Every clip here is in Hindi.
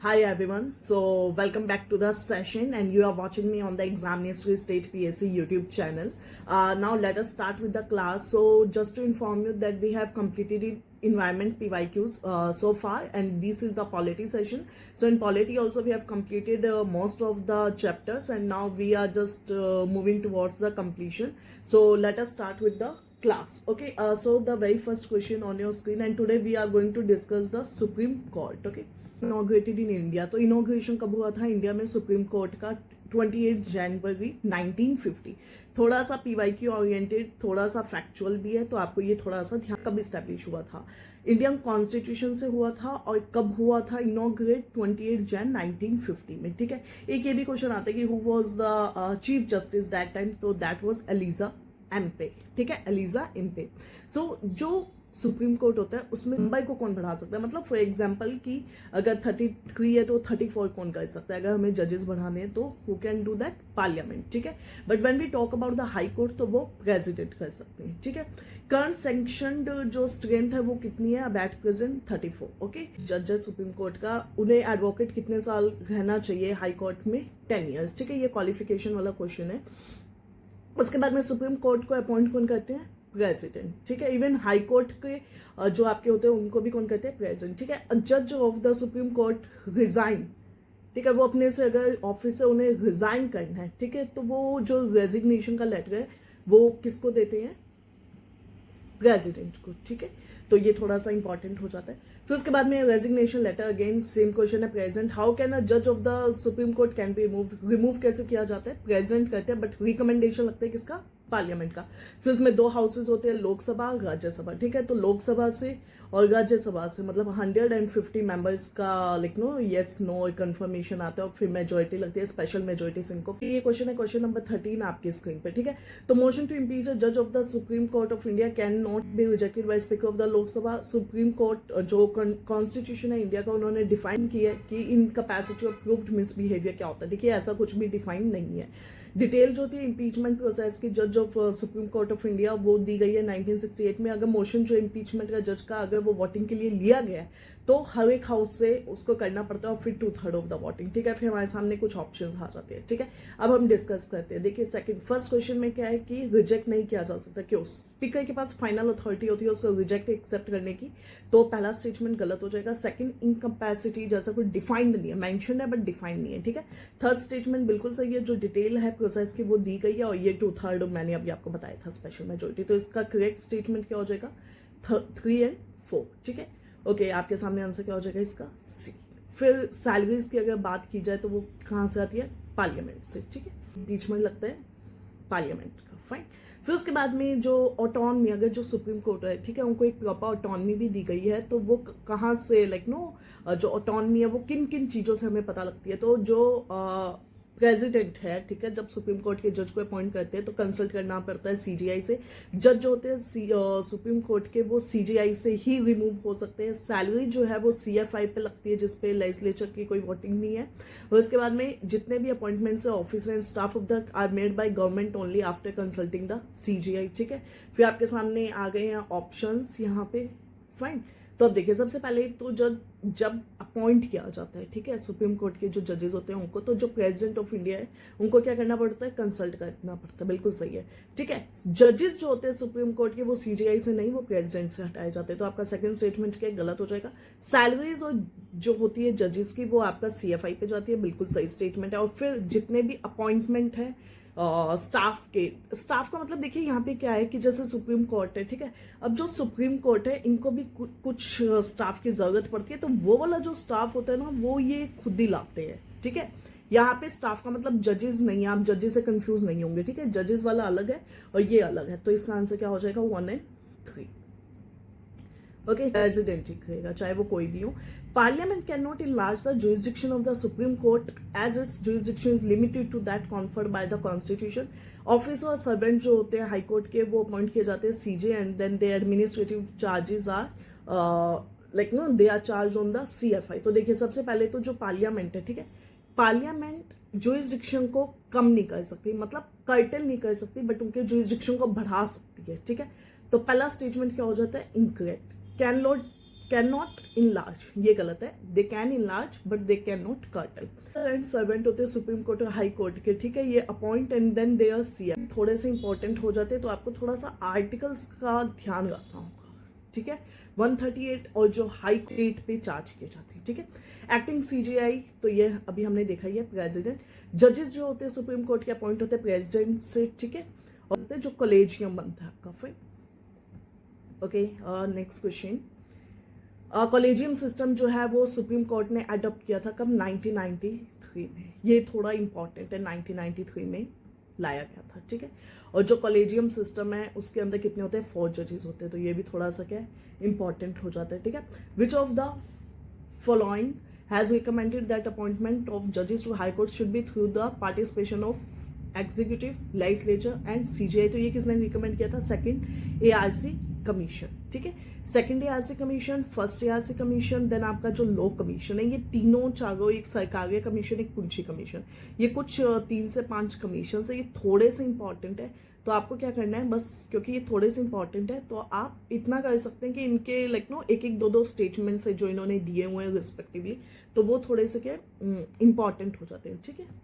Hi everyone. So welcome back to the session and you are watching me on the Examnestry State PSC YouTube channel. Now let us start with the class. So just to inform you that we have completed environment PYQs so far, and this is the polity session. So in polity also we have completed most of the chapters, and now we are just moving towards the completion. So let us start with the class. Okay, so the very first question on your screen, and today we are going to discuss the Supreme Court. Okay, inaugurated in India. तो इनॉग्रेशन कब हुआ था इंडिया में सुप्रीम कोर्ट का? 28 जनवरी 1950. थोड़ा सा पीवाईक्यू ओरिएंटेड, थोड़ा सा फैक्चुअल भी है, तो आपको ये थोड़ा सा ध्यान. कब स्टैब्लिश हुआ था? इंडियन कॉन्स्टिट्यूशन से हुआ था. और कब हुआ था इनॉग्रेट? 28 जन 1950 में. ठीक है, एक ये भी क्वेश्चन आता है कि who was the chief justice that time? तो दैट वाज एलिजा एम्पे. ठीक है, एलिजा एम्पे. सो जो सुप्रीम कोर्ट होता है उसमें नंबर को कौन बढ़ा सकता है? मतलब फॉर एग्जांपल कि अगर 33 है तो 34 कौन कर सकता है? अगर हमें जजेस बढ़ाने हैं तो who can do that? Parliament. ठीक है, but when we talk about the high court तो वो प्रेसिडेंट कर सकते हैं. ठीक है, करंट सैंक्शनड जो स्ट्रेंथ है वो कितनी है अब एट प्रेजेंट? 34. ओके, जजेस सुप्रीम कोर्ट का, उन्हें एडवोकेट कितने साल रहना चाहिए हाई कोर्ट में? 10 ईयर्स. ठीक है, ये क्वालिफिकेशन वाला क्वेश्चन है. उसके बाद में सुप्रीम कोर्ट को अपॉइंट कौन करते हैं? प्रेसिडेंट. ठीक है, इवन हाई कोर्ट के जो आपके होते हैं उनको भी कौन कहते हैं? प्रेसिडेंट. ठीक है, जज of the supreme court resign. ठीक है, वो अपने से अगर ऑफिस से उन्हें रिजाइन करना है, ठीक है, तो वो जो रेजिग्नेशन का लेटर है वो किसको देते हैं? प्रेसिडेंट को. ठीक है, तो ये थोड़ा सा इंपॉर्टेंट हो जाता है. फिर उसके बाद में resignation letter, again same question है. प्रेसिडेंट, हाउ कैन अ जज of the supreme court can be remove कैसे किया जाता है? प्रेसिडेंट करते हैं, बट रिकमेंडेशन लगता है किसका? पार्लियामेंट का. फिर उसमें दो हाउसेज होते हैं, लोकसभा और राज्यसभा. ठीक है, तो लोकसभा से और राज्यसभा से मतलब 150 मेंबर्स का लिख नो यस नो कंफर्मेशन आता है, और फिर मेजोरिटी लगती है, स्पेशल मेजोरिटी से इनको. ये क्वेश्चन है क्वेश्चन नंबर 13 आपकी स्क्रीन पे. ठीक है, तो मोशन टू इम्पीच अ जज of the supreme court of India can not be rejected by speaker of the Lok Sabha. Supreme court जो कॉन्स्टिट्यूशन है इंडिया का, उन्होंने डिफाइन किया है कि इनकैपेसिटी ऑफ प्रूव्ड मिसबिहेवियर क्या होता है. देखिए, ऐसा कुछ भी डिफाइन नहीं है. डिटेल जो होती है इम्पीचमेंट प्रोसेस की जज of supreme court of India, वो दी गई है 1968 में. अगर मोशन जो इम्पीचमेंट का जज का अगर वो वोटिंग के लिए लिया गया है तो हर एक हाउस से उसको करना पड़ता है, और फिर 2/3 ऑफ द वोटिंग. ठीक है, फिर हमारे सामने कुछ ऑप्शंस आ जाते हैं. ठीक है, अब हम डिस्कस करते हैं. देखिए, फर्स्ट क्वेश्चन में क्या है कि रिजेक्ट नहीं किया जा सकता. क्यों? स्पीकर के पास फाइनल अथॉरिटी होती है उसको रिजेक्ट एक्सेप्ट करने की, तो पहला स्टेटमेंट गलत हो जाएगा. सेकंड, इनकैपेसिटी जैसा कुछ डिफाइंड नहीं है, मेंशन है बट डिफाइंड नहीं है. ठीक है, थर्ड स्टेटमेंट बिल्कुल सही है, जो डिटेल है प्रोसेस की वो दी गई है, और ये 2/3 मैंने अभी आपको बताया था स्पेशल मेजोरिटी. तो इसका करेक्ट स्टेटमेंट क्या हो जाएगा? 3 और 4. ठीक है, ओके, आपके सामने आंसर क्या हो जाएगा इसका? सी. फिर सैलरीज की अगर बात की जाए तो वो कहाँ से आती है? पार्लियामेंट से. ठीक है, बीच में लगता है पार्लियामेंट का. फाइन. फिर उसके बाद में जो ऑटोनमी, अगर जो सुप्रीम कोर्ट है, ठीक है, उनको एक प्रॉपर ऑटोनमी भी दी गई है, तो वो कहाँ से जो ऑटोनमी है वो किन किन चीज़ों से हमें पता लगती है? तो जो प्रेसिडेंट है, ठीक है, जब सुप्रीम कोर्ट के जज को अपॉइंट करते हैं तो कंसल्ट करना पड़ता है सीजीआई से. जज जो होते हैं सुप्रीम कोर्ट के, वो सीजीआई से ही रिमूव हो सकते हैं. सैलरी जो है वो सीएफआई पे लगती है, जिसपे लेजिस्लेचर की कोई वोटिंग नहीं है. और उसके बाद में जितने भी अपॉइंटमेंट्स है officer and staff of the are made by government only after consulting the CJI. ठीक है, फिर आपके सामने आ गए हैं ऑप्शंस यहाँ पे. फाइन. तो अब देखिए, सबसे पहले तो जब अपॉइंट किया जाता है, ठीक है, सुप्रीम कोर्ट के जो जजेस होते हैं उनको, तो जो प्रेसिडेंट ऑफ इंडिया है उनको क्या करना पड़ता है? कंसल्ट करना पड़ता है. बिल्कुल सही है. ठीक है, जजेस जो होते हैं सुप्रीम कोर्ट के वो सीजीआई से नहीं, वो प्रेसिडेंट से हटाए जाते हैं. तो आपका सेकंड स्टेटमेंट क्या गलत हो जाएगा. सैलरीज और जो होती है जजेस की वो आपका सीएफआई पे जाती है. बिल्कुल सही स्टेटमेंट है. और फिर जितने भी अपॉइंटमेंट है स्टाफ का मतलब देखिए यहाँ पे क्या है कि जैसे सुप्रीम कोर्ट है, ठीक है, अब जो सुप्रीम कोर्ट है इनको भी कुछ स्टाफ की जरूरत पड़ती है, तो वो वाला जो स्टाफ होता है ना वो ये खुद ही लाते हैं. ठीक है, यहाँ पे स्टाफ का मतलब जजेस नहीं है, आप जजेस से कंफ्यूज नहीं होंगे. ठीक है, जजेस वाला अलग है और ये अलग है. तो इसका आंसर क्या हो जाएगा? 1 और 3. ओके, प्रेसिडेंट ठीक रहेगा चाहे वो कोई भी हो. Parliament can not enlarge the jurisdiction of the supreme court as its jurisdiction is limited to that conferred by the constitution. Officer और सर्वेंट जो होते हैं हाई कोर्ट के वो अपॉइंट किए जाते हैं CJ, and then they administrative charges are they are charge on the CFI. तो देखिए, सबसे पहले तो जो पार्लियामेंट है, ठीक है, पार्लियामेंट जुरिसडिक्शन को कम नहीं कर सकती, मतलब कर्टल नहीं कर सकती, बट उनके जुरिसडिक्शन को बढ़ा सकती है. ठीक है, तो पहला स्टेटमेंट क्या हो जाता है? इनकरेक्ट. कैन नॉट इनलार्ज, ये गलत है, they can enlarge but they can not curtail. And servant होते हैं सुप्रीम कोर्ट और हाई कोर्ट के, ठीक है, ये appoint and then they are CM, थोड़े से इंपॉर्टेंट हो जाते हैं, तो आपको थोड़ा सा आर्टिकल्स का ध्यान रखना होगा, ठीक है। 138 और जो हाई कोर्ट पे चार्ज किए जाते हैं, ठीक है। एक्टिंग सीजीआई, तो ये अभी हमने देखा ही है, प्रेसिडेंट। जजेस जो होते हैं सुप्रीम कोर्ट के अपॉइंट होते हैं प्रेसिडेंट से, ठीक है, और जो कॉलेजियम बनता है आपका फिर। Okay, next question. Collegium system जो है वो सुप्रीम कोर्ट ने अडॉप्ट किया था कब? 1993 में। ये थोड़ा इंपॉर्टेंट है, 1993 में लाया गया था, ठीक है। और जो कॉलेजियम सिस्टम है उसके अंदर कितने होते हैं? 4 जजेस होते हैं, तो ये भी थोड़ा सा क्या है, इंपॉर्टेंट हो जाता है, ठीक है। Which of the following has recommended that appointment of जजेस to high court should be through the participation of executive, legislature and CJI? तो ये किसने रिकमेंड किया था? सेकंड एआरसी कमीशन, ठीक है। Second ARC commission, first ARC commission, then आपका जो लॉ कमीशन है, ये तीनों चारों, एक सरकारी कमीशन, एक पुंछी कमीशन, ये कुछ 3 से 5 कमीशन है, ये थोड़े से इंपॉर्टेंट है। तो आपको क्या करना है बस, क्योंकि ये थोड़े से इंपॉर्टेंट है, तो आप इतना कर सकते हैं कि इनके लाइक नो एक एक 2 स्टेटमेंट्स है जो इन्होंने दिए हुए हैं रिस्पेक्टिवली, तो वो थोड़े से क्या इंपॉर्टेंट हो जाते हैं, ठीक है।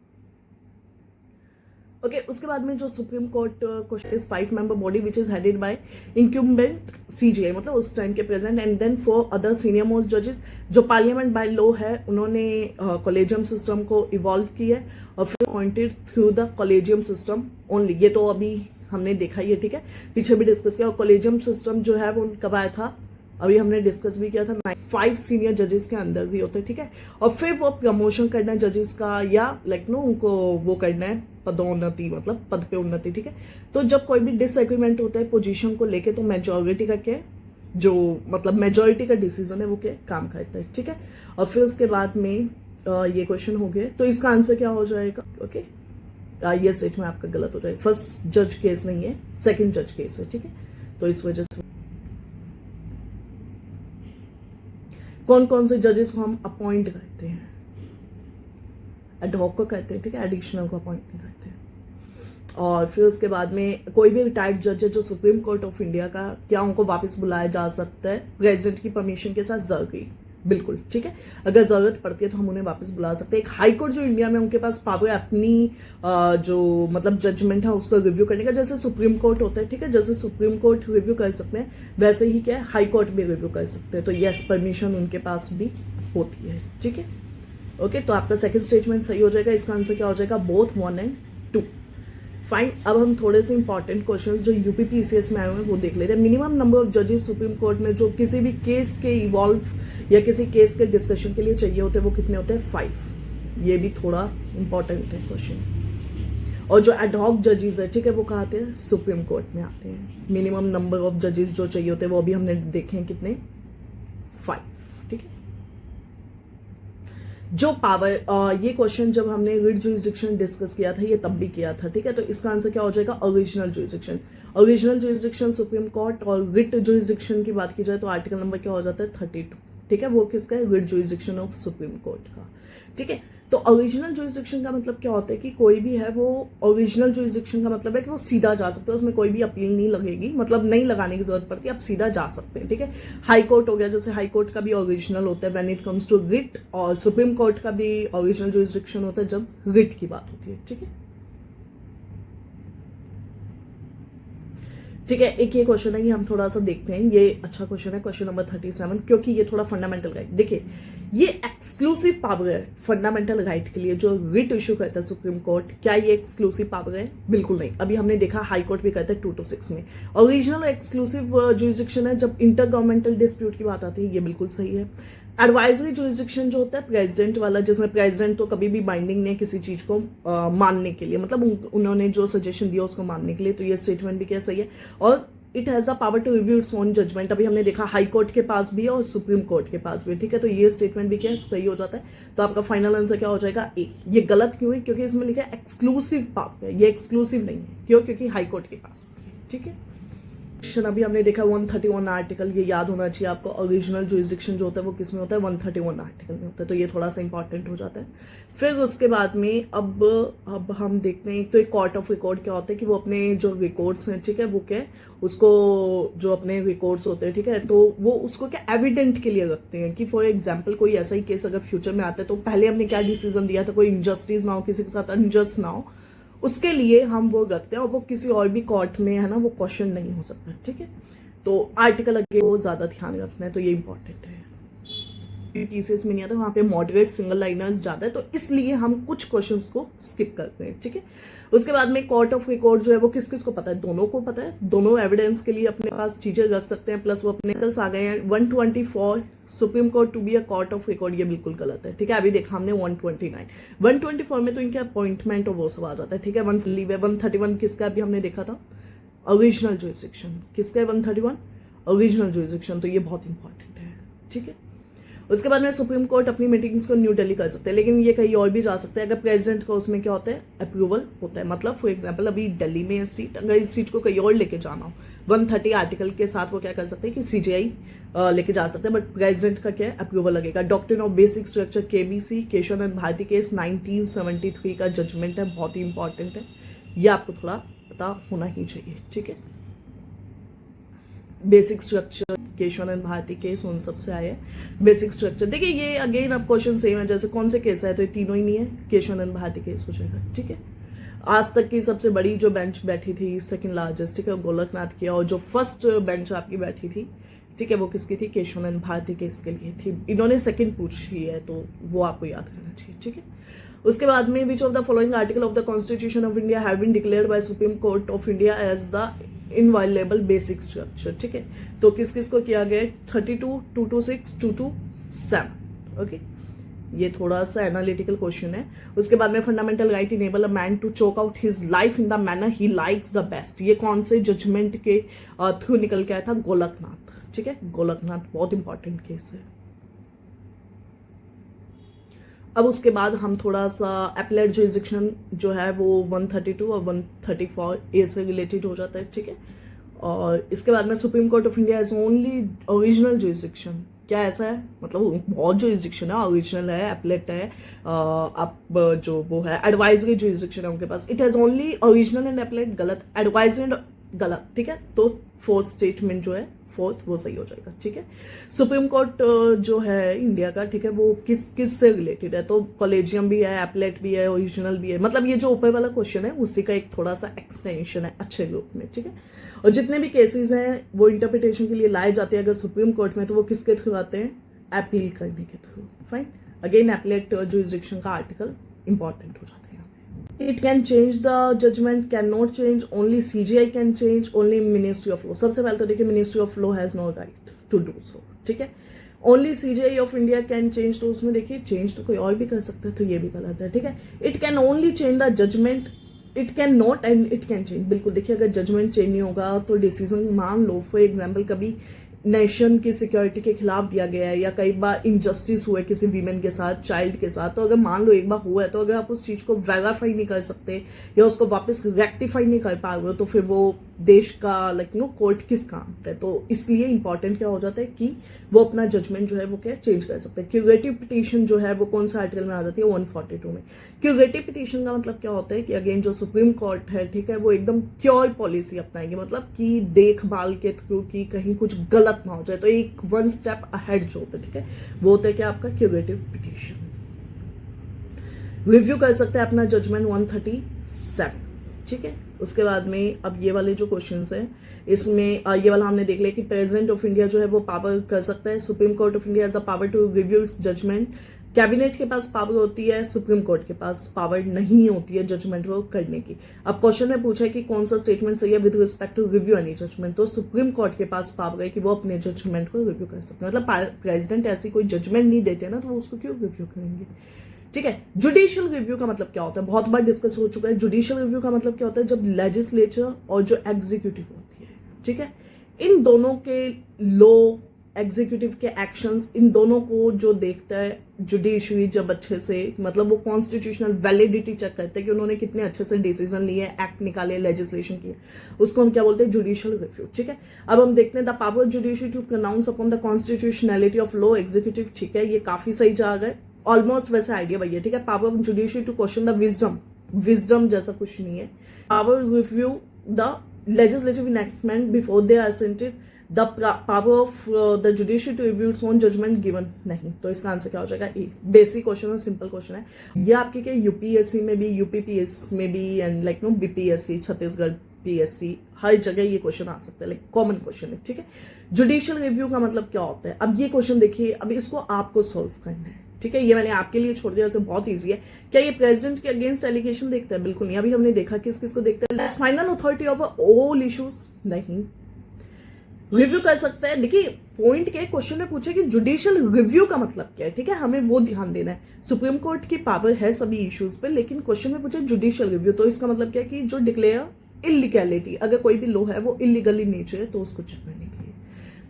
ओके, उसके बाद में जो supreme court question is 5 member body which is headed by incumbent CJI, मतलब उस टाइम के present, and then 4 other senior most जजेस। जो पार्लियामेंट बाय लॉ है उन्होंने कॉलेजियम सिस्टम को इवॉल्व किया है और फिर appointed through the collegium system only. ये तो अभी हमने देखा ही है, ठीक है, पीछे भी डिस्कस किया। और कॉलेजियम सिस्टम जो है वो कब आया था? अभी हमने डिस्कस भी किया था, 5 सीनियर जजेस के अंदर भी होते हैं, ठीक है। और फिर वो प्रमोशन करना है जजेस का, या लाइक नो उनको वो करना है पदोन्नति, मतलब पद पे उन्नति, ठीक है। तो जब कोई भी डिसएग्रीमेंट होता है पोजीशन को लेके, तो मेजोरिटी का क्या, जो मतलब मेजोरिटी का डिसीजन है वो क्या काम करता है, ठीक है। और फिर उसके बाद में ये क्वेश्चन हो गया, तो इसका आंसर क्या हो जाएगा? ओके, ये स्टेटमेंट आपका गलत हो जाएगा। फर्स्ट जज केस नहीं है, सेकेंड जज केस है, ठीक है। तो इस वजह से कौन कौन से जजेस को हम अपॉइंट करते हैं? एडहॉक को कहते हैं, ठीक है, एडिशनल को अपॉइंट नहीं करते हैं। और फिर उसके बाद में कोई भी रिटायर्ड जज है जो सुप्रीम कोर्ट ऑफ इंडिया का, क्या उनको वापस बुलाया जा सकता है प्रेसिडेंट की परमिशन के साथ? जरूरी, बिल्कुल, ठीक है। अगर जरूरत पड़ती है तो हम उन्हें वापस बुला सकते हैं। एक हाई कोर्ट जो इंडिया में, उनके पास पावर है अपनी जो मतलब जजमेंट है उसको रिव्यू करने का, जैसे सुप्रीम कोर्ट होता है, ठीक है। जैसे सुप्रीम कोर्ट रिव्यू कर सकते हैं वैसे ही क्या है हाई कोर्ट भी रिव्यू कर सकते हैं, तो यस, परमिशन उनके पास भी होती है, ठीक है। ओके, तो आपका सेकंड स्टेटमेंट सही हो जाएगा। इसका आंसर क्या हो जाएगा? Both 1 and 2। फाइन, अब हम थोड़े से इंपॉर्टेंट क्वेश्चंस जो यूपीपीसीएस में आए हुए हैं वो देख लेते हैं। मिनिमम नंबर ऑफ जजेस सुप्रीम कोर्ट में जो किसी भी केस के इवॉल्व या किसी केस के डिस्कशन के लिए चाहिए होते हैं वो कितने होते हैं? 5। ये भी थोड़ा इंपॉर्टेंट है क्वेश्चन। और जो एडहॉक जजेस है, ठीक है, वो कहाँ आते हैं? सुप्रीम कोर्ट में आते हैं। मिनिमम नंबर ऑफ जजेस जो चाहिए होते हैं वो अभी हमने देखे हैं कितने? 5, ठीक है। जो पावर, ये क्वेश्चन जब हमने रिट जुरिसडिक्शन डिस्कस किया था, ये तब भी किया था, ठीक है। तो इसका आंसर क्या हो जाएगा? Original jurisdiction. Original jurisdiction supreme court, और रिट जुरिसडिक्शन की बात की जाए तो आर्टिकल नंबर क्या हो जाता है? 32, ठीक है। वो किसका है? Writ jurisdiction of supreme court का, ठीक है। तो ओरिजिनल जुरिसडिक्शन का मतलब क्या होता है कि कोई भी है वो, ओरिजिनल जुरिसडिक्शन का मतलब है कि वो सीधा जा सकते हैं, उसमें कोई भी अपील नहीं लगेगी, मतलब नहीं लगाने की जरूरत पड़ती, आप सीधा जा सकते हैं, ठीक है। हाई कोर्ट हो गया, जैसे हाई कोर्ट का भी ओरिजिनल होता है when it comes to writ, और सुप्रीम कोर्ट का भी ओरिजिनल जुरिसडिक्शन होता है जब रिट की बात होती है, ठीक है। ठीक है, एक ये क्वेश्चन है, ये हम थोड़ा सा देखते हैं। ये अच्छा क्वेश्चन है, क्वेश्चन नंबर 37, क्योंकि ये थोड़ा फंडामेंटल राइट, देखिए ये एक्सक्लूसिव पावर है फंडामेंटल राइट के लिए जो रिट इश्यू करता है सुप्रीम कोर्ट। क्या ये एक्सक्लूसिव पावर है? बिल्कुल नहीं। अभी हमने देखा हाई कोर्ट भी कहता है 226 में। ओरिजिनल एक्सक्लूसिव जुरिसडिक्शन है जब इंटर गवर्नमेंटल डिस्प्यूट की बात आती है, ये बिल्कुल सही है। एडवाइजरी जुरिसडिक्शन जो होता है प्रेसिडेंट वाला, जिसमें प्रेसिडेंट तो कभी भी बाइंडिंग नहीं किसी चीज को मानने के लिए, मतलब उन्होंने जो सजेशन दिया उसको मानने के लिए, तो ये स्टेटमेंट भी क्या सही है। और it has a power to review its own judgment, अभी हमने देखा हाई कोर्ट के पास भी है और सुप्रीम कोर्ट के पास भी, ठीक है। तो ये स्टेटमेंट भी क्या सही हो जाता है। तो आपका फाइनल आंसर क्या हो जाएगा? ए। ये गलत क्यों है? क्योंकि इसमें लिखा है एक्सक्लूसिव पावर है, ये एक्सक्लूसिव नहीं है। क्यों? क्योंकि हाई कोर्ट के पास, ठीक है। जुरिस्डिक्शन अभी हमने देखा 131 आर्टिकल, ये याद होना चाहिए आपको। ओरिजिनल जुरिस्डिक्शन जो होता है वो किस में होता है, 131 आर्टिकल में होता है, तो ये थोड़ा सा इंपॉर्टेंट हो जाता है। फिर उसके बाद में अब हम देखते हैं, तो एक कोर्ट ऑफ रिकॉर्ड क्या होता है कि वो अपने जो रिकॉर्ड्स हैं, ठीक है, वो क्या है, उसको जो अपने रिकॉर्ड्स होते हैं, ठीक है, तो वो उसको क्या एविडेंट के लिए रखते हैं कि फॉर एग्जाम्पल कोई ऐसा ही केस अगर फ्यूचर में आता है तो पहले हमने क्या डिसीजन दिया था, कोई इनजस्टिस ना हो, किसी के साथ अनजस्ट ना हो, उसके लिए हम वो रखते हैं, और वो किसी और भी कोर्ट में है ना वो क्वेश्चन नहीं हो सकता, ठीक है। तो आर्टिकल अगे वो ज्यादा ध्यान रखना है, तो ये इंपॉर्टेंट है। पीसीएस में नहीं आता, वहां पे मॉडरेट सिंगल लाइनर्स ज्यादा है, तो इसलिए हम कुछ क्वेश्चंस को स्किप करते हैं, ठीक है। उसके बाद में कोर्ट ऑफ रिकॉर्ड जो है वो किस किस को पता है, दोनों को पता है, दोनों एविडेंस के लिए अपने पास चीजें रख सकते हैं, प्लस वो अपने कल्स आ गए हैं। 124 supreme court to be a court of record, ये बिल्कुल गलत है, ठीक है। अभी देखा हमने 129, 124 में तो इनके अपॉइंटमेंट और वो सब आ जाता है, ठीक है। 131 किसका अभी हमने देखा था, ओरिजिनल जुरिस्डिक्शन, किसका है 131, ओरिजिनल जुरिस्डिक्शन, तो ये बहुत इंपॉर्टेंट है, ठीक है। उसके बाद में सुप्रीम कोर्ट अपनी मीटिंग्स को न्यू दिल्ली कर सकते हैं, लेकिन ये कहीं और भी जा सकते हैं अगर प्रेसिडेंट का उसमें क्या होता है, अप्रूवल होता है। मतलब फॉर एग्जांपल अभी दिल्ली में सीट, अगर इस सीट को कहीं और लेके जाना हो 130 आर्टिकल के साथ, वो क्या कर सकते हैं कि सीजीआई लेके जा सकते हैं, बट प्रेसिडेंट का क्या है, अप्रूवल लगेगा। Doctrine of basic structure KBC, Kesavananda Bharati case 1973 का जजमेंट है, बहुत ही इंपॉर्टेंट है, ये आपको थोड़ा पता होना ही चाहिए, ठीक है। Basic structure Kesavananda Bharati case उन सबसे आए हैं। बेसिक स्ट्रक्चर देखिए, ये अगेन अब क्वेश्चन सेम है, जैसे कौन से केस है, तो ये तीनों ही नहीं है, केशवानंद भारती केस हो जाएगा, ठीक है। आज तक की सबसे बड़ी जो बेंच बैठी थी, सेकंड लार्जेस्ट, ठीक है, गोलकनाथ की, और जो फर्स्ट बेंच आपकी बैठी थी, ठीक है, वो किसकी थी, केशवानंद भारती केस के लिए थी। इन्होंने सेकंड पूछी है, तो वो आपको याद करना चाहिए, ठीक है। उसके बाद में which of the following article of the constitution of India have been declared by supreme court of India as the inviolable basic structure, ठीक है। तो किस किस को किया गया, 32, 226, 227, ओके। ये थोड़ा सा एनालिटिकल क्वेश्चन है। उसके बाद में fundamental right enable a man to choke out his life in the manner he likes the best, ये कौन से जजमेंट के थ्रू निकल के आया था, गोलकनाथ, ठीक है, गोलकनाथ बहुत इंपॉर्टेंट केस है। अब उसके बाद हम थोड़ा सा एप्लाइड जुरिस्डिक्शन जो है वो 132 और 134 ए से रिलेटेड हो जाता है, ठीक है। और इसके बाद में supreme court of India is only original jurisdiction, क्या ऐसा है, मतलब बहुत जुरिस्डिक्शन है, ओरिजिनल है, एप्लेट है, अब जो वो है एडवाइजरी जुरिस्डिक्शन है उनके पास, it has only original and appellate, गलत, एडवाइजरी गलत, ठीक है। तो फोर्थ स्टेटमेंट जो है, फोर्थ, वो सही हो जाएगा, ठीक है। सुप्रीम कोर्ट जो है इंडिया का, ठीक है, वो किस से रिलेटेड है, तो कॉलेजियम भी है, एप्लेट भी है, ओरिजिनल भी है, मतलब ये जो ऊपर वाला क्वेश्चन है उसी का एक थोड़ा सा एक्सटेंशन है अच्छे ग्रुप में, ठीक है। और जितने भी केसेस हैं वो इंटरप्रिटेशन के लिए लाए जाते हैं अगर सुप्रीम कोर्ट में, तो वो किसके थ्रू आते हैं, अपील करने के through, fine. Again applet jurisdiction का आर्टिकल इंपॉर्टेंट हो जाता है। It can change the judgment, cannot change, only CGI can change, only Ministry of Law। सबसे पहले तो देखिए Ministry of Law has no right to do so, ठीक है। Only CGI of India can change, तो उसमें देखिए चेंज तो कोई और भी कर सकता है, तो ये भी गलत है, ठीक है। It can only change the judgment, it can not and it can change, बिल्कुल देखिए अगर जजमेंट चेंज नहीं होगा तो डिसीजन, मान लो फॉर एग्जाम्पल कभी नेशन की सिक्योरिटी के खिलाफ दिया गया है, या कई बार इनजस्टिस हुआ है किसी वीमेन के साथ, चाइल्ड के साथ, तो अगर मान लो एक बार हुआ है, तो अगर आप उस चीज को वेरीफाई नहीं कर सकते या उसको वापस रेक्टिफाई नहीं कर पा रहे हो, तो फिर वो देश का कोर्ट किस काम का है। तो इसलिए इंपॉर्टेंट क्या हो जाता है कि वो अपना जजमेंट जो है वो क्या चेंज कर सकते हैं। क्यूरेटिव पिटीशन जो है वो कौन सा आर्टिकल में आ जाती है, 142 में। क्यूरेटिव पिटीशन का मतलब क्या होता है कि अगेन जो सुप्रीम कोर्ट है, ठीक है, वो एकदम क्योर पॉलिसी अपनाएंगे, मतलब कि देखभाल के थ्रू की कहीं कुछ गलत ना हो जाए, तो एक 1 स्टेप अहेड जो होता है, ठीक है, वो होता है क्या आपका क्यूरेटिव पिटीशन। रिव्यू कर सकते हैं अपना जजमेंट 137, ठीक है। उसके बाद में अब ये वाले जो क्वेश्चंस हैं इसमें ये वाला हमने देख लिया कि प्रेसिडेंट ऑफ इंडिया जो है वो पावर कर सकता है, supreme court of India has a power to review its judgment, cabinet के पास पावर होती है, सुप्रीम कोर्ट के पास पावर नहीं होती है जजमेंट को करने की। अब क्वेश्चन में पूछा है कि कौन सा स्टेटमेंट सही है with respect to review any judgment, तो सुप्रीम कोर्ट के पास पावर है कि वो अपने जजमेंट को रिव्यू कर सकते हैं, मतलब प्रेसिडेंट ऐसी कोई जजमेंट नहीं देते ना, तो वो उसको क्यों रिव्यू करेंगे, ठीक है। जुडिशियल रिव्यू का मतलब क्या होता है, बहुत बार डिस्कस हो चुका है। जुडिशियल रिव्यू का मतलब क्या होता है, जब लेजिस्लेचर और जो एग्जीक्यूटिव होती है, ठीक है, इन दोनों के लॉ एग्जीक्यूटिव के एक्शंस, इन दोनों को जो देखता है जुडिशरी जब अच्छे से, मतलब वो कॉन्स्टिट्यूशनल वैलिडिटी चेक करते हैं कि उन्होंने कितने अच्छे से डिसीजन लिए, एक्ट निकाले, लेजिस्लेशन किए, उसको हम क्या बोलते हैं, जुडिशियल रिव्यू। ठीक है, अब हम देखते हैं the power judiciary to pronounce upon the constitutionality of law executive. ठीक है, ये काफी सही जा गए, ऑलमोस्ट वैसे आइडिया वही है। ठीक है, power judiciary to question the wisdom जैसा कुछ नहीं है। Power review the legislative enactment before they are assented, the power of the judiciary to review its own judgment given नहीं। तो इसका आंसर क्या हो जाएगा, ए। बेसिक क्वेश्चन है, सिंपल क्वेश्चन है ये आपके क्या यूपीएससी में भी, यूपीपीएस में भी, and like no BPSC, Chhattisgarh PSC, हर जगह ये क्वेश्चन आ सकता है, लाइक कॉमन क्वेश्चन है। ठीक है, जुडिशियल रिव्यू का मतलब क्या होता है। अब ये क्वेश्चन देखिए, अब इसको आपको सोल्व करना है। ठीक है, ये मैंने आपके लिए छोड़ दिया, बहुत इजी है। क्या ये प्रेसिडेंट के अगेंस्ट एलिगेशन देखता है, बिल्कुल नहीं। अभी हमने देखा किस किस को देखता है, final authority of all issues नहीं। रिव्यू कर सकता है, देखिए पॉइंट के क्वेश्चन में पूछे कि जुडिशियल रिव्यू का मतलब क्या है। ठीक है, हमें वो ध्यान देना है। सुप्रीम कोर्ट की पावर है सभी इश्यूज पे, लेकिन क्वेश्चन में पूछे जुडिशियल रिव्यू, तो इसका मतलब क्या है कि जो डिक्लेयर इलीगैलिटी, अगर कोई भी लॉ है वो इलीगल इन नेचर है, तो उसको चेक करने के लिए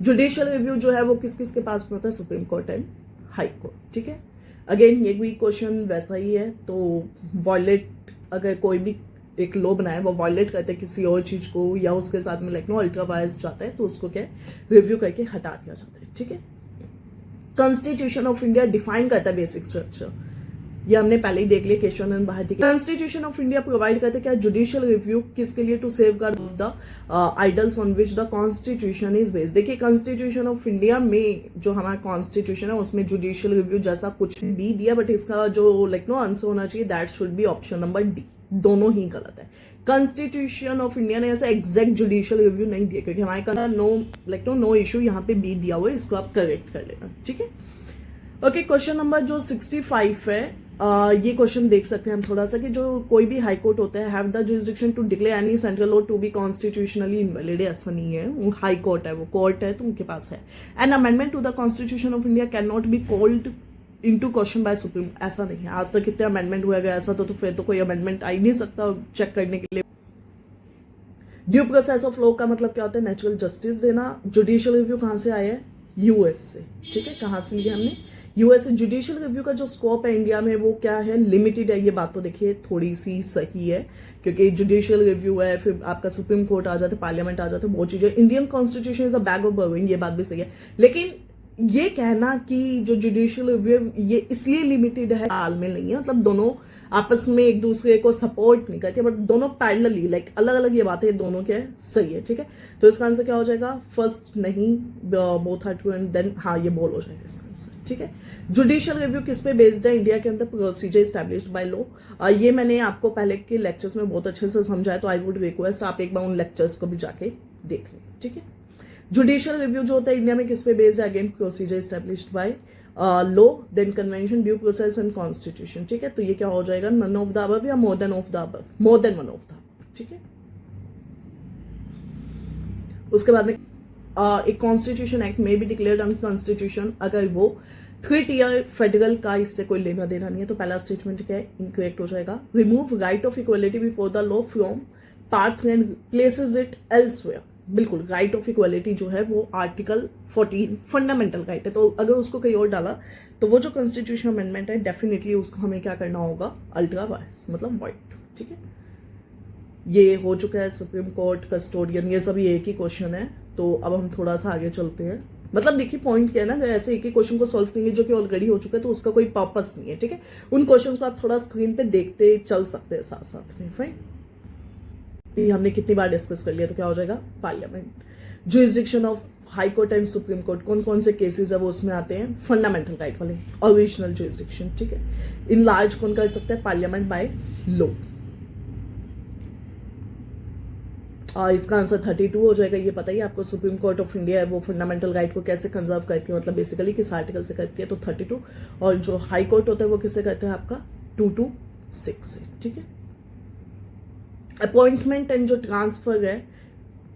जुडिशियल रिव्यू जो है वो किस किस के पास में होता है, supreme court and high court. ठीक है, अगेन ये भी क्वेश्चन वैसा ही है। तो वॉयलेट, अगर कोई भी एक लॉ बनाए वो वॉयलेट करते हैं किसी और चीज को, या उसके साथ में लाइक नो अल्ट्रा वायरस जाता है, तो उसको क्या रिव्यू करके हटा दिया जाता है। ठीक है, कॉन्स्टिट्यूशन ऑफ इंडिया डिफाइन करता है बेसिक स्ट्रक्चर, ये हमने पहले ही देख लिया, Kesavananda Bharati. Constitution of India provide करते क्या, जुडिशियल रिव्यू किसके लिए, to safeguard of the ideals on which the constitution is based. देखिए कॉन्स्टिट्यूशन ऑफ इंडिया में जो हमारा कॉन्स्टिट्यूशन है उसमें जुडिशियल रिव्यू जैसा कुछ भी दिया, बट इसका जो लाइक नो आंसर होना चाहिए that should be option number D. दोनों ही गलत है। कॉन्स्टिट्यूशन ऑफ इंडिया ने ऐसा एग्जैक्ट जुडिशियल रिव्यू नहीं दिया, क्योंकि हमारे नो इश्यू यहाँ पे बी दिया हुआ है, इसको आप करेक्ट कर लेना। ठीक है, ओके, क्वेश्चन नंबर जो 65 है, ये क्वेश्चन देख सकते हैं हम थोड़ा सा, कि जो कोई भी हाई कोर्ट होता है, have the jurisdiction to declare any central law to be constitutionally invalid. ऐसा नहीं है, वो हाई कोर्ट है, वो कोर्ट है, तो उनके पास है। An amendment to the constitution of India can not be called into question by supreme. ऐसा नहीं है, आज तक कितने अमेंडमेंट हुआ गया, ऐसा तो फिर तो कोई अमेंडमेंट आ ही नहीं सकता चेक करने के लिए। ड्यू प्रोसेस ऑफ लॉ का मतलब क्या होता है, नेचुरल जस्टिस देना। जुडिशियल रिव्यू कहां से आया है, यूएस से। ठीक है, कहां से लिया हमने, यूएस। जुडिशियल रिव्यू का जो स्कोप है इंडिया में वो क्या है, लिमिटेड है। ये बात तो देखिए थोड़ी सी सही है, क्योंकि जुडिशियल रिव्यू है, फिर आपका सुप्रीम कोर्ट आ जाता है, पार्लियामेंट आ जाता है, बहुत चीजें। Indian constitution is a bag of borrowing, ये बात भी सही है, लेकिन ये कहना कि जो जुडिशियल रिव्यू ये इसलिए लिमिटेड है, तालमेल नहीं है, मतलब दोनों आपस में एक दूसरे को सपोर्ट नहीं करते, बट दोनों पैरेलली, लाइक अलग अलग ये बातें, दोनों क्या है, सही है। ठीक है, तो इसका आंसर क्या हो जाएगा, फर्स्ट नहीं, both are true and then हाँ ये बोल हो जाएगा इसका आंसर। ठीक है, जुडिशियल रिव्यू किस पे बेस्ड है, इंडिया के अंदर प्रोसीजर एस्टैब्लिश्ड बाय लॉ। ये मैंने आपको पहले के लेक्चर्स में बहुत अच्छे से समझाया, तो आई वुड रिक्वेस्ट आप एक बार उन लेक्चर्स को भी जाके देख लें। ठीक है, जुडिशियल रिव्यू जो होता है इंडिया में किस पे बेस्ड है, again procedure established by law, then convention, due process and constitution. ठीक है, तो ये क्या हो जाएगा, नन ऑफ द अबव या more than of the above, more than one of the above. ठीक है, उसके बाद में एक कॉन्स्टिट्यूशन एक्ट में भी डिक्लेयर्ड अनकॉन्स्टिट्यूशन अगर वो 3 टियर फेडरल का इससे कोई लेना देना नहीं है, तो पहला स्टेटमेंट क्या है, इनकरेक्ट हो जाएगा। Remove right of equality before the law from part 3 and places it elsewhere. बिल्कुल, राइट ऑफ इक्वलिटी जो है वो आर्टिकल 14 फंडामेंटल राइट है, तो अगर उसको कहीं और डाला तो वो जो कॉन्स्टिट्यूशन अमेंडमेंट है डेफिनेटली उसको हमें क्या करना होगा, अल्ट्रा वायरस मतलब वाइट। ठीक है, ये हो चुका है, सुप्रीम कोर्ट, कस्टोडियन, ये सभी एक ही क्वेश्चन है। तो अब हम थोड़ा सा आगे चलते हैं। मतलब देखिए पॉइंट क्या है ना, ऐसे एक ही क्वेश्चन को सॉल्व करेंगे जो कि ऑलरेडी हो चुका है, तो उसका कोई पर्पस नहीं है। ठीक है, उन क्वेश्चंस को आप थोड़ा स्क्रीन पे देखते चल सकते हैं साथ साथ में। फाइन, हमने कितनी बार डिस्कस कर लिया, तो क्या हो जाएगा, parliament. Jurisdiction of high court and supreme court, कौन कौन से केसेस है वो उसमें आते हैं, फंडामेंटल राइट वाले, ओरिजिनल जुरिसडिक्शन। ठीक है, इन लार्ज कौन कर सकता है, पार्लियामेंट बाय लॉ। इसका आंसर 32 हो जाएगा। ये पता ही आपको, सुप्रीम कोर्ट ऑफ इंडिया है वो फंडामेंटल राइट को कैसे कंजर्व करती है, मतलब बेसिकली किस आर्टिकल से करती है, तो 32। और जो हाई कोर्ट होता है वो किससे करते हैं, आपका 226 से। ठीक है, अपॉइंटमेंट एंड जो ट्रांसफर है,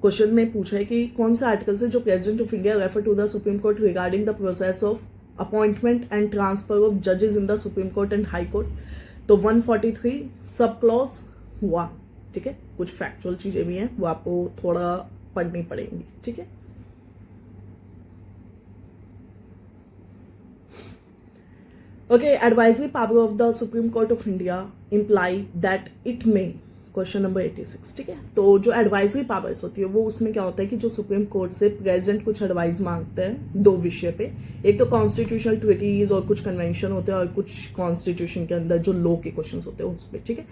क्वेश्चन में पूछा है कि कौन सा आर्टिकल से जो president of India refer to the supreme court regarding the process of appointment and transfer of जजेस in the supreme court and high court, तो 143 सब क्लॉज हुआ। ठीक है, कुछ फैक्चुअल चीजें भी हैं वो आपको थोड़ा पढ़नी पड़ेंगी। ठीक है, Okay, advisory power of the Supreme Court of India imply that it may, question number 86, ठीक है। तो जो एडवाइजरी पावर्स होती है वो उसमें क्या होता है कि जो सुप्रीम कोर्ट से प्रेसिडेंट कुछ एडवाइस मांगते हैं दो विषय पे, एक तो कॉन्स्टिट्यूशनल ट्रीटीज और कुछ कन्वेंशन होते हैं और कुछ कॉन्स्टिट्यूशन के अंदर जो लॉ के क्वेश्चन होते हैं उस पर, ठीक है।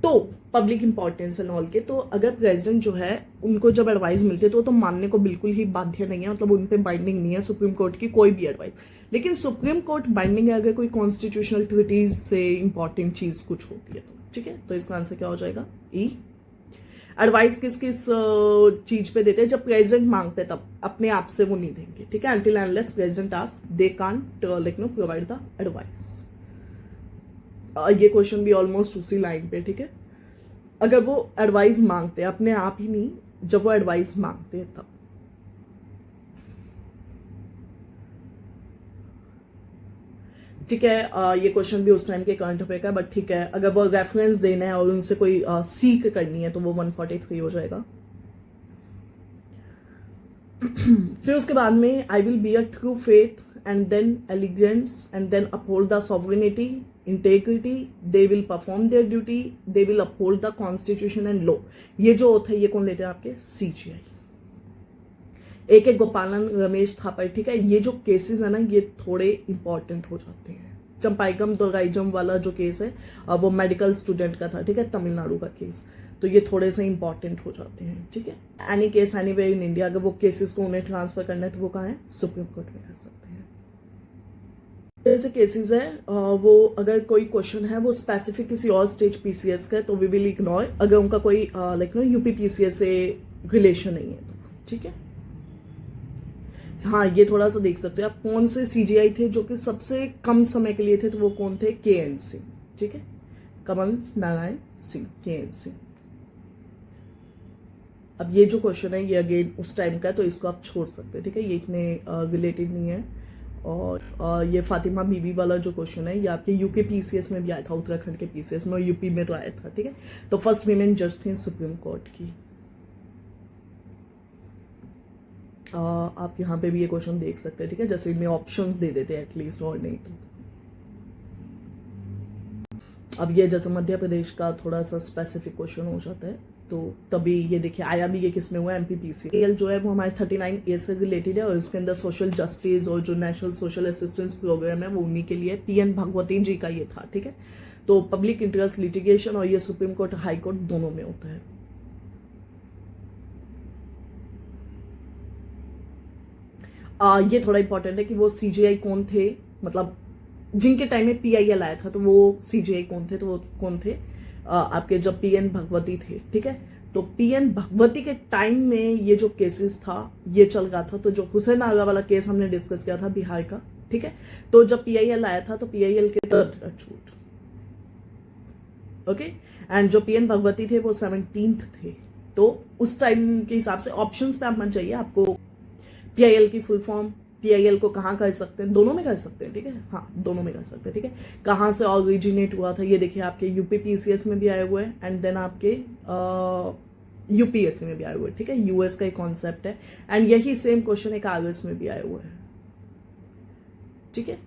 तो पब्लिक इंपॉर्टेंस एंड ऑल के, तो अगर प्रेसिडेंट जो है उनको जब एडवाइस मिलती है तो मानने को बिल्कुल ही बाध्य नहीं है, मतलब उन पर बाइंडिंग नहीं है सुप्रीम कोर्ट की कोई भी एडवाइस। लेकिन सुप्रीम कोर्ट बाइंडिंग है अगर कोई कॉन्स्टिट्यूशनल ट्रीटीज से इंपॉर्टेंट चीज कुछ होती है तो, ठीक है। तो इसका आंसर क्या हो जाएगा? ई। एडवाइस किस किस चीज पे देते हैं? जब प्रेसिडेंट मांगते हैं तब, अपने आप से वो नहीं देंगे, ठीक है। Until unless president ask they can't provide the advice. ये क्वेश्चन भी ऑलमोस्ट उसी लाइन पे, ठीक है। अगर वो एडवाइस मांगते हैं अपने आप ही नहीं, जब वो एडवाइस मांगते हैं तब। ठीक है, ये क्वेश्चन भी उस टाइम के करंट अफेयर का, बट ठीक है, अगर वो रेफरेंस देना है और उनसे कोई सीख करनी है तो वो 143 हो जाएगा। फिर उसके बाद में I will be a true faith and then allegiance and then uphold the sovereignty integrity, they will perform their duty, they will uphold the constitution and law. ये जो होता है ये कौन लेते हैं आपके? सीजीआई। एक एक गोपालन, रमेश थापर, ठीक है। ये जो केसेस है ना ये थोड़े इंपॉर्टेंट हो जाते हैं। चंपाइकम दोराइजम वाला जो केस है वो मेडिकल स्टूडेंट का था, ठीक है, तमिलनाडु का केस, तो ये थोड़े से इंपॉर्टेंट हो जाते हैं, ठीक है। Any case anywhere in India, अगर वो केसेस को उन्हें ट्रांसफर करना है तो वो कहाँ है? सुप्रीम कोर्ट में कर सकते हैं। जैसे केसेस है वो अगर कोई क्वेश्चन है वो स्पेसिफिक किसी और स्टेट पीसीएस का है तो वी विल इग्नोर, अगर उनका कोई यूपी पीसीएस से रिलेशन नहीं है तो, ठीक है। हाँ, ये थोड़ा सा देख सकते हो आप, कौन से सीजीआई थे जो कि सबसे कम समय के लिए थे, तो वो कौन थे? केएन सिंह, ठीक है, कमल नारायण सिंह, केएन सिंह। अब ये जो क्वेश्चन है ये अगेन उस टाइम का है तो इसको आप छोड़ सकते हैं, ठीक है, ये इतने रिलेटेड नहीं है। और ये फातिमा बीबी वाला जो क्वेश्चन है ये आपके यूके पीसीएस में भी आया था, उत्तराखंड के पीसीएस में, और यूपी में तो आया था, ठीक है। तो फर्स्ट वीमेन जज थी सुप्रीम कोर्ट की। आप यहाँ पे भी ये क्वेश्चन देख सकते हैं, ठीक है, जैसे इनमें ऑप्शंस दे देते हैं एटलीस्ट, और नहीं तो। अब ये जैसे मध्य प्रदेश का थोड़ा सा स्पेसिफिक क्वेश्चन हो जाता है तो तभी ये देखिए आया भी, ये किसमें हुआ? एमपीपीसीएल जो है वो हमारे 39A से रिलेटेड है और इसके अंदर सोशल जस्टिस और जो नेशनल सोशल असिस्टेंस प्रोग्राम है वो उन्हीं के लिए, पीएन भगवती जी का ये था, ठीक है। तो पब्लिक इंटरेस्ट लिटिगेशन और ये सुप्रीम कोर्ट हाई कोर्ट दोनों में होता है। ये थोड़ा इंपॉर्टेंट है कि वो सीजीआई कौन थे, मतलब जिनके टाइम में पीआईएल आया था तो वो सीजीआई कौन थे, तो वो कौन थे? आपके जब पीएन भगवती थे, ठीक है। तो पीएन भगवती के टाइम में ये जो केसेस था ये चल रहा था, तो जो हुसैन आगा वाला केस हमने डिस्कस किया था बिहार का, ठीक है। तो जब पीआईएल आया था तो पीआईएल के छूट, ओके, एंड जो पीएन भगवती थे वो 17th थे। तो उस टाइम के हिसाब से ऑप्शंस पे आप मन चाहिए आपको पीआईएल की फुल फॉर्म, पीआईएल को कहाँ कर सकते हैं? दोनों में कर सकते हैं, ठीक है, हाँ दोनों में कर सकते हैं, ठीक है। कहाँ से ऑरिजिनेट हुआ था ये देखिए, आपके यूपी पीसीएस में भी आए हुए हैं एंड देन आपके यूपीएससी में भी आए हुए हैं, ठीक है। यूएस का एक कॉन्सेप्ट है एंड यही सेम क्वेश्चन एक आरएस में भी आए हुए हैं, ठीक है।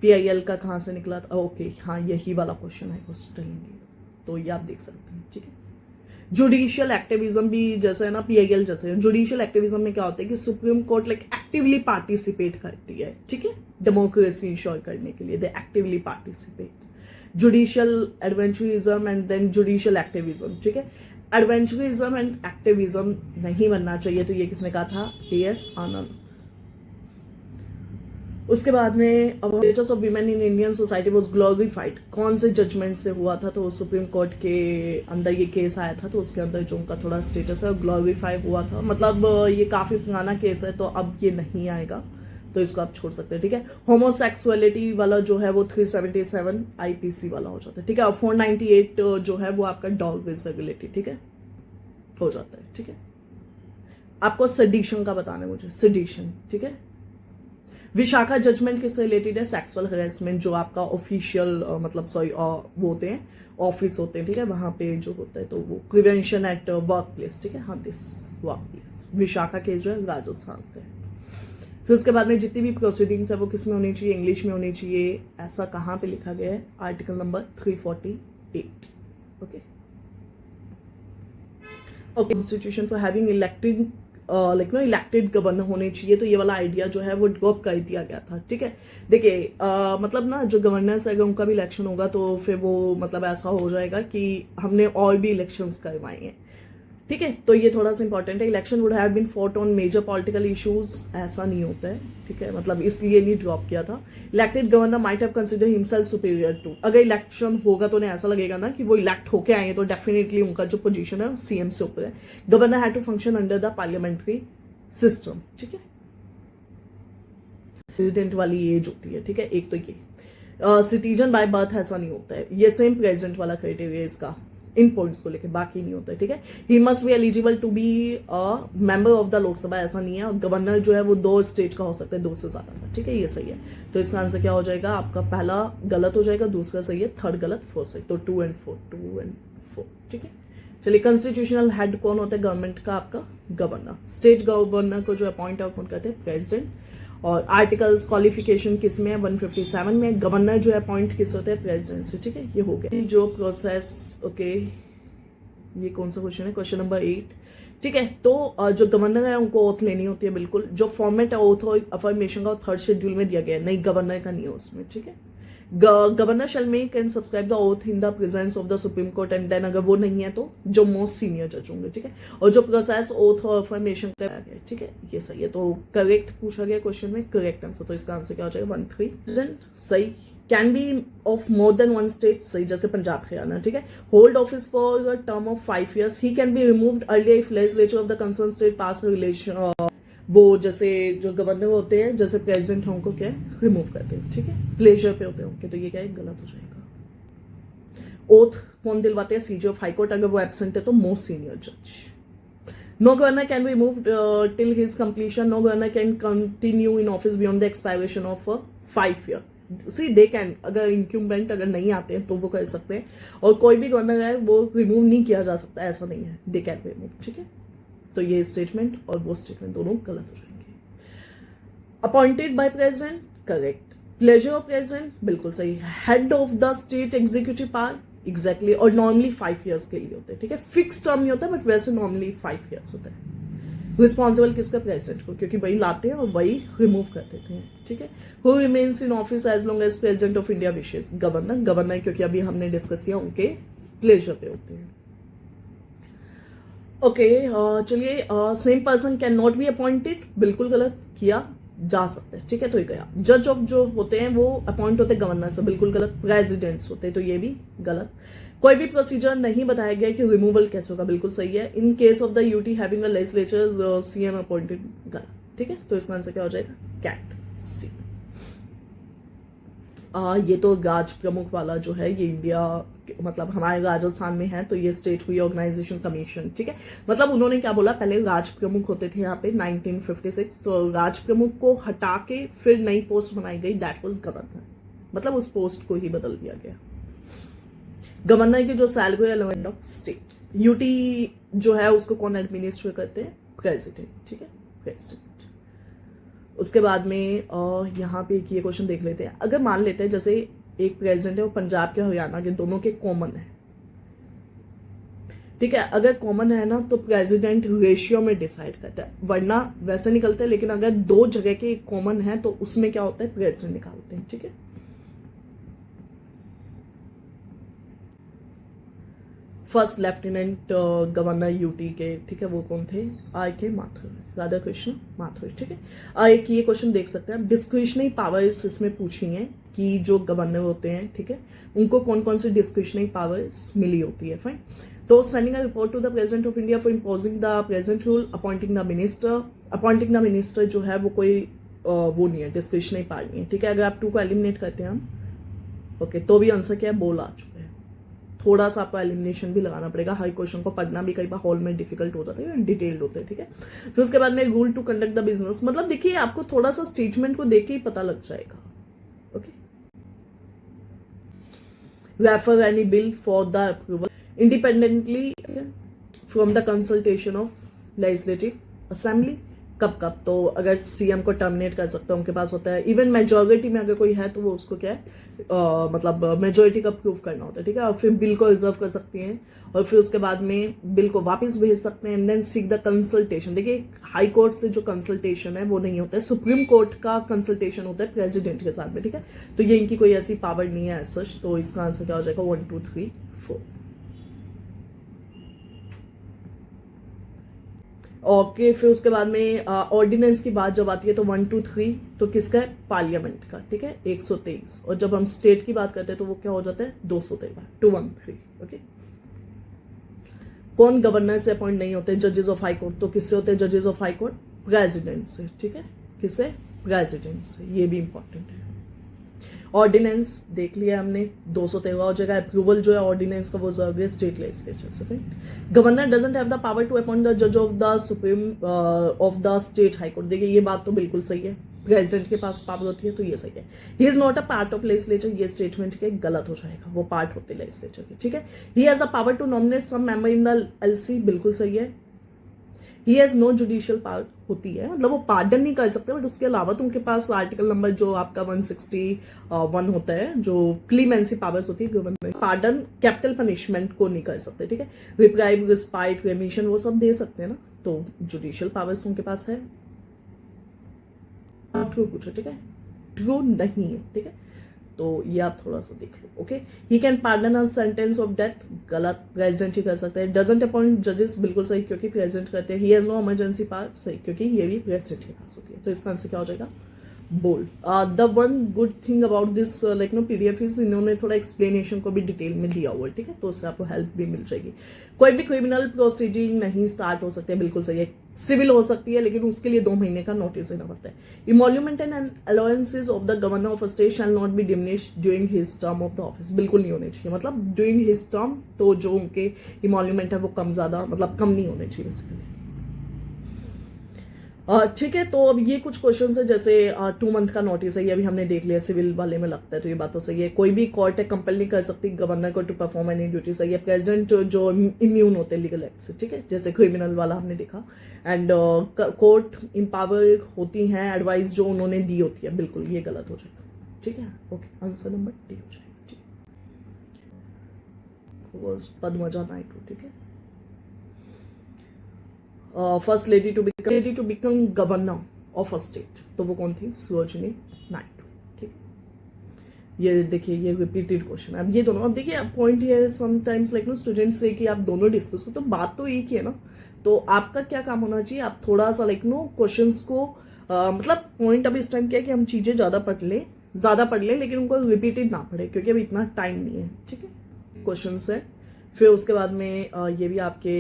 पीआईएल का कहाँ से निकला था? ओके, हाँ यही वाला क्वेश्चन है तो ये आप देख सकते हैं, ठीक है। जुडिशियल एक्टिविज्म भी जैसे है ना पीआईएल जैसे, जुडिशियल एक्टिविज्म में क्या होता है कि supreme court like actively participate करती है, ठीक है, डेमोक्रेसी इंश्योर करने के लिए they actively participate. Judicial adventurism and then judicial activism, ठीक है। एडवेंचरिज्म एंड एक्टिविज्म नहीं बनना चाहिए, तो ये किसने कहा था? एएस आनंद। उसके बाद में अब status of women in Indian society was glorified, कौन से जजमेंट से हुआ था? तो सुप्रीम कोर्ट के अंदर ये केस आया था तो उसके अंदर जो उनका थोड़ा स्टेटस है ग्लोरीफाई हुआ था, मतलब ये काफी पुराना केस है तो अब ये नहीं आएगा तो इसको आप छोड़ सकते हैं, ठीक है। होमोसेक्सुअलिटी वाला जो है वो 377 आईपीसी वाला हो जाता है, ठीक है। और 498 जो है वो आपका डॉग विजिबिलिटी, ठीक है, हो जाता है, ठीक है। आपको सेडिशन का बताना है मुझे, सेडिशन, ठीक है। विशाखा जजमेंट किससे रिलेटेड है? सेक्सुअल हरेसमेंट, जो आपका ऑफिशियल मतलब सॉरी वो होते हैं, ऑफिस होते हैं, ठीक है, वहां पे जो होता है तो वो प्रिवेंशन एट वर्क प्लेस, ठीक है, हाँ this work place. Vishakha case जो है राजस्थान का है। फिर उसके बाद में जितनी भी प्रोसीडिंग्स है वो किस में होनी चाहिए, इंग्लिश में होनी चाहिए। ऐसा कहाँ पे लिखा गया है, article number 348। Okay okay institution for having elected elected governor होने चाहिए, तो ये वाला आइडिया जो है वो ड्रॉप कर दिया गया था। ठीक है, देखिए मतलब ना जो गवर्नर्स है अगर उनका भी इलेक्शन होगा तो फिर वो मतलब ऐसा हो जाएगा कि हमने और भी इलेक्शंस करवाए हैं। ठीक है, तो ये थोड़ा सा इंपॉर्टेंट है। Election would have been fought on major political issues, ऐसा नहीं होता है। ठीक है, मतलब इसलिए नहीं ड्रॉप किया था। Elected governor might have consider himself superior to, अगर इलेक्शन होगा तो उन्हें ऐसा लगेगा ना कि वो इलेक्ट होके आए तो डेफिनेटली उनका जो पोजीशन है सीएम से ऊपर है। Governor had to function under the parliamentary system. ठीक है, प्रेसिडेंट वाली एज होती है। ठीक है, एक तो ये सिटीजन बाय बर्थ ऐसा नहीं होता है, ये सेम प्रेसिडेंट वाला क्राइटेरिया इसका इन पॉइंट्स को लेके, बाकी नहीं होता है। ठीक है, he must be eligible to be a member of the Lok Sabha, ऐसा नहीं है। और गवर्नर जो है वो 2 स्टेट का हो सकता है, 2 से ज्यादा का। ठीक है, ये सही है। तो इसका आंसर क्या हो जाएगा आपका, पहला गलत हो जाएगा, दूसरा सही है, थर्ड गलत, फोर्थ सही। तो 2 and 4। ठीक है, चलिए कॉन्स्टिट्यूशनल हेड कौन होता है गवर्नमेंट का, आपका गवर्नर। स्टेट गवर्नर को जो अपॉइंट आउट कौन करते हैं, प्रेसिडेंट। और आर्टिकल्स क्वालिफिकेशन किस में है, 157 में। गवर्नर जो है अपॉइंट किस होते हैं, प्रेसिडेंट से। ठीक है, ये हो गया जो प्रोसेस। ओके, ये कौन सा क्वेश्चन है, क्वेश्चन नंबर 8। ठीक है, तो जो गवर्नर है उनको ओथ लेनी होती है, बिल्कुल। जो फॉर्मेट है ओथ और अफर्मेशन का 3rd शेड्यूल में दिया गया है, नहीं गवर्नर का नहीं है उसमें। ठीक है, governor shall make and subscribe the oath in the presence of the supreme court and then, अगर वो नहीं है तो जो मोस्ट सीनियर जज होंगे। ठीक है, और जो प्रोसेस ओथ और अफर्मेशन का गया, ठीक है, ये सही है। तो करेक्ट पूछा गया क्वेश्चन में, करेक्ट आंसर। तो इसका आंसर क्या हो जाएगा, 1-3 सही। Can be of more than 1 state, सही, जैसे पंजाब हरियाणा। ठीक है, hold office for a term of 5 years, he can be removed earlier if legislature of the concern state pass relation, वो जैसे जो गवर्नर होते हैं, जैसे प्रेसिडेंट है, उनको क्या है रिमूव करते हैं। ठीक है, प्लेजर पे होते हैं उनके, तो ये क्या है, गलत हो जाएगा। ओथ कौन दिलवाते हैं, सीजे ऑफ हाईकोर्ट, अगर वो एब्सेंट है तो मोस्ट सीनियर जज। No governor can be removed till his completion, no governor can continue in office beyond the expiration of 5 year। See they can, अगर इंक्यूमेंट अगर नहीं आते हैं तो वो कर सकते हैं, और कोई भी गवर्नर है वो रिमूव नहीं किया जा सकता, ऐसा नहीं है, दे कैन बी रिमूव। ठीक है, तो ये स्टेटमेंट और वो स्टेटमेंट दोनों गलत हो जाएंगे। Appointed by president, correct. Pleasure of president, बिल्कुल सही। Head of the state executive power, exactly. और नॉर्मली 5 years के लिए होते हैं। ठीक है, फिक्स टर्म नहीं होता, बट वैसे नॉर्मली 5 years होता है। रिस्पॉन्सिबल किसका, प्रेसिडेंट को, क्योंकि वही लाते हैं और वही रिमूव कर देते हैं। ठीक है, who remains in office as long as president of India wishes, governor. Governor क्योंकि अभी हमने डिस्कस किया उनके प्लेजर पे होते हैं। ओके, चलिए, same person can not be appointed, बिल्कुल गलत, किया जा सकता है। ठीक है, तो ये गया। जज ऑफ जो होते हैं वो अपॉइंट होते हैं गवर्नर से, बिल्कुल गलत। प्रेसिडेंट्स होते हैं, तो ये भी गलत। कोई भी प्रोसीजर नहीं बताया गया कि रिमूवल कैसे होगा, बिल्कुल सही है। In case of the UT having a legislature, CM appointed, गलत। ठीक है, तो इसका आंसर क्या हो जाएगा, कैट, सी। ये तो राज प्रमुख वाला जो है, ये इंडिया मतलब हमारे राजस्थान में है, तो ये स्टेट हुई ऑर्गेनाइजेशन कमीशन। ठीक है, मतलब उन्होंने क्या बोला, पहले राज प्रमुख होते थे यहाँ पे 1956, तो राज प्रमुख को हटा के फिर नई पोस्ट बनाई गई, दैट वाज गवर्नर, मतलब उस पोस्ट को ही बदल दिया गया। गवर्नर की जो सैलरी है लॉ ऑफ स्टेट, यूटी जो है उसको कौन एडमिनिस्टर करते हैं, प्रेसिडेंट। ठीक है, प्रेसिडेंट। उसके बाद में यहाँ पे ये क्वेश्चन देख लेते हैं। अगर मान लेते हैं जैसे एक प्रेसिडेंट है वो पंजाब के हरियाणा के दोनों के कॉमन है। ठीक है, अगर कॉमन है ना तो प्रेसिडेंट रेशियो में डिसाइड करता है, वरना वैसे निकलते हैं। लेकिन अगर 2 जगह के कॉमन है तो उसमें क्या होता है, प्रेसिडेंट निकालते हैं। ठीक है, फर्स्ट लेफ्टिनेंट गवर्नर यूटी के, ठीक है, वो कौन थे, आर के माथुर, राधा कृष्ण माथुर। ठीक है, एक ये क्वेश्चन देख सकते हैं, डिस्क्रिशनरी पावर्स इसमें पूछी हैं कि जो गवर्नर होते हैं, ठीक है, उनको कौन कौन से डिस्क्रिशनरी पावर्स मिली होती है। फाइन, तो sending a report to the president of India for imposing the president rule, appointing the minister. Appointing the minister जो है वो कोई वो नहीं है, डिस्क्रिशनरी पावर नहीं है। ठीक है, अगर आप 2 को एलिमिनेट करते हैं हम, ओके, तो भी आंसर क्या है, बोल आ चुका है। थोड़ा सा आपको एलिमिनेशन भी लगाना पड़ेगा, हर क्वेश्चन को पढ़ना भी कई बार हॉल में डिफिकल्ट हो जाता है, डिटेल्ड होते हैं। ठीक है, फिर उसके बाद में rule to conduct the business, मतलब देखिए आपको थोड़ा सा स्टेटमेंट को देख के ही पता लग जाएगा। Okay, refer any bill for the approval independently from the consultation of legislative assembly, कब कब, तो अगर सीएम को टर्मिनेट कर सकते हैं, उनके पास होता है। इवन मेजॉरिटी में अगर कोई है तो वो उसको क्या है मतलब मेजॉरिटी का प्रूफ करना होता है, ठीक है। और फिर बिल को रिजर्व कर सकती हैं और फिर उसके बाद में बिल को वापस भेज सकते हैं and then seek the consultation. देखिए हाई कोर्ट से जो कंसल्टेशन है वो नहीं होता है, सुप्रीम कोर्ट का कंसल्टेशन होता है प्रेसिडेंट के साथ में, ठीक है। तो ये इनकी कोई ऐसी पावर नहीं है एज सच। तो इसका आंसर क्या हो जाएगा 1 2 3 4। ओके फिर उसके बाद में ऑर्डिनेंस की बात जब आती है तो 1 2 3 तो किसका है, पार्लियामेंट का, ठीक है 123। और जब हम स्टेट की बात करते हैं तो वो क्या हो जाता है 213 213। ओके कौन गवर्नर से अपॉइंट नहीं होते, जजेस ऑफ हाई कोर्ट। तो किससे होते हैं जजेस ऑफ हाई कोर्ट, प्रेसिडेंट से, ठीक है। किससे, प्रेसिडेंट से, ये भी इंपॉर्टेंट है। ऑर्डिनेंस देख लिया हमने 213 हो जाएगा। अप्रूवल जो है ऑर्डिनेंस का वो जरूरी स्टेट लेजिस्लेचर से, right. Governor doesn't have the power to appoint the जज of the supreme of the state high court. देखिए ये बात तो बिल्कुल सही है, प्रेसिडेंट के पास पावर होती है, तो ये सही है। He is not a part of legislature, ये स्टेटमेंट के गलत हो जाएगा, वो पार्ट होते लेजिस्लेचर के, ठीक है। He has a power to nominate some member in the LC, बिल्कुल सही है। He has no judicial power, होती है मतलब वो पार्डन नहीं कर सकते, बट उसके अलावा तो उनके पास आर्टिकल नंबर जो आपका 161 होता है, जो क्लीमेंसी पावर्स होती है गवर्नर, पार्डन कैपिटल पनिशमेंट को नहीं कर सकते, ठीक है। रिप्राइव, रिस्पाइट, रेमिशन वो सब दे सकते हैं ना, तो जुडिशियल पावर्स उनके पास है। ट्रू पूछो, ठीक है, ट्रू नहीं है, ठीक है। तो ये आप थोड़ा सा देख लो। Okay he can pardon a sentence of death, गलत, प्रेसिडेंट ही कर सकता है। डजंट अपॉइंट जजेस, बिल्कुल सही, क्योंकि प्रेसिडेंट करते हैं। He has no emergency power, सही, क्योंकि ये भी प्रेसिडेंट के पास होती है। तो इसका आंसर क्या हो जाएगा, bold. The one good thing about this like no PDF is इन्होंने थोड़ा एक्सप्लेनेशन को भी डिटेल में दिया हुआ है, ठीक है, तो उससे आपको हेल्प भी मिल जाएगी। कोई भी क्रिमिनल प्रोसीडिंग नहीं स्टार्ट हो सकती है, बिल्कुल सही है। सिविल हो सकती है लेकिन उसके लिए 2 महीने का नोटिस देना पड़ता है। Emolument and allowances of the governor of a state shall not be diminished during his term of the office, बिल्कुल नहीं होने चाहिए। मतलब ड्यूरिंग हिज टर्म तो जो उनके इमोल्यूमेंट है वो कम ज्यादा मतलब कम नहीं होने चाहिए बेसिकली, ठीक है। तो अब ये कुछ क्वेश्चन है, जैसे 2 मंथ का नोटिस है, ये अभी हमने देख लिया, सिविल वाले में लगता है, तो ये बात तो सही है। कोई भी कोर्ट है कंपल नहीं कर सकती गवर्नर को टू परफॉर्म एनी ड्यूटी, सही है। प्रेसिडेंट जो इम्यून होते हैं लीगल एक्ट से, ठीक है, जैसे क्रिमिनल वाला हमने देखा। एंड कोर्ट इम्पावर होती हैं, एडवाइस जो उन्होंने दी होती है, बिल्कुल ये गलत हो जाएगा, ठीक है। ओके आंसर नंबर डी हो जाएगा, ठीक है। पद्मजा नायडू, ठीक है। First lady to become governor of a state, तो वो कौन थी, सरोजिनी नायडू, ठीक है। ये देखिए ये रिपीटेड क्वेश्चन है। अब ये दोनों, अब देखिए पॉइंट ये है समटाइम्स लाइक नो स्टूडेंट्स से कि आप दोनों डिस्कस हो, तो बात तो एक ही है ना। तो आपका क्या काम होना चाहिए, आप थोड़ा सा लाइक नो क्वेश्चंस को मतलब पॉइंट अब इस टाइम क्या है कि हम चीजें ज्यादा पढ़ लें लेकिन उनको रिपीटेड ना पढ़े, क्योंकि अभी इतना टाइम नहीं है, ठीक है। क्वेश्चन है, फिर उसके बाद में ये भी आपके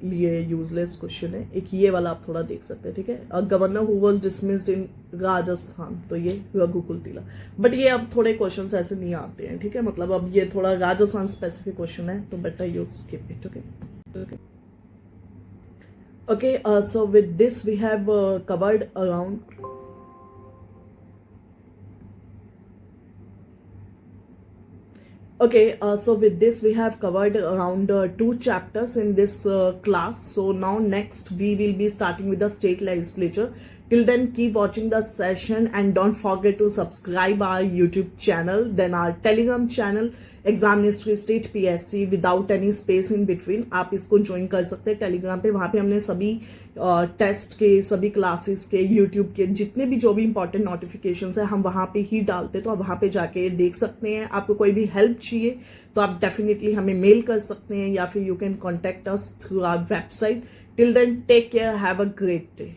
लिए यूजलेस क्वेश्चन है, एक ये वाला आप थोड़ा देख सकते हैं, ठीक है। गवर्नर हु वाज डिसमिस्ड इन राजस्थान, तो ये रघुकुल तिलक, बट ये अब थोड़े क्वेश्चंस ऐसे नहीं आते हैं, ठीक है। मतलब अब ये थोड़ा राजस्थान स्पेसिफिक क्वेश्चन है, तो better you skip it, okay. Okay, so with this we have covered around so with this we have covered around 2 chapters in this class. So now next we will be starting with the state legislature. Till then keep watching the session and don't forget to subscribe our YouTube channel, then our Telegram channel Examinestry state PSC without any space in between. आप इसको ज्वाइन कर सकते हैं टेलीग्राम पे, वहां पे हमने सभी टेस्ट के, सभी क्लासेस के, यूट्यूब के जितने भी जो भी इंपॉर्टेंट नोटिफिकेशंस है हम वहां पे ही डालते हैं, तो आप वहां पे जाके देख सकते हैं। आपको कोई भी हेल्प चाहिए तो आप डेफिनेटली हमें मेल कर सकते हैं या फिर you can contact us through our website. Till then take care, have a great day.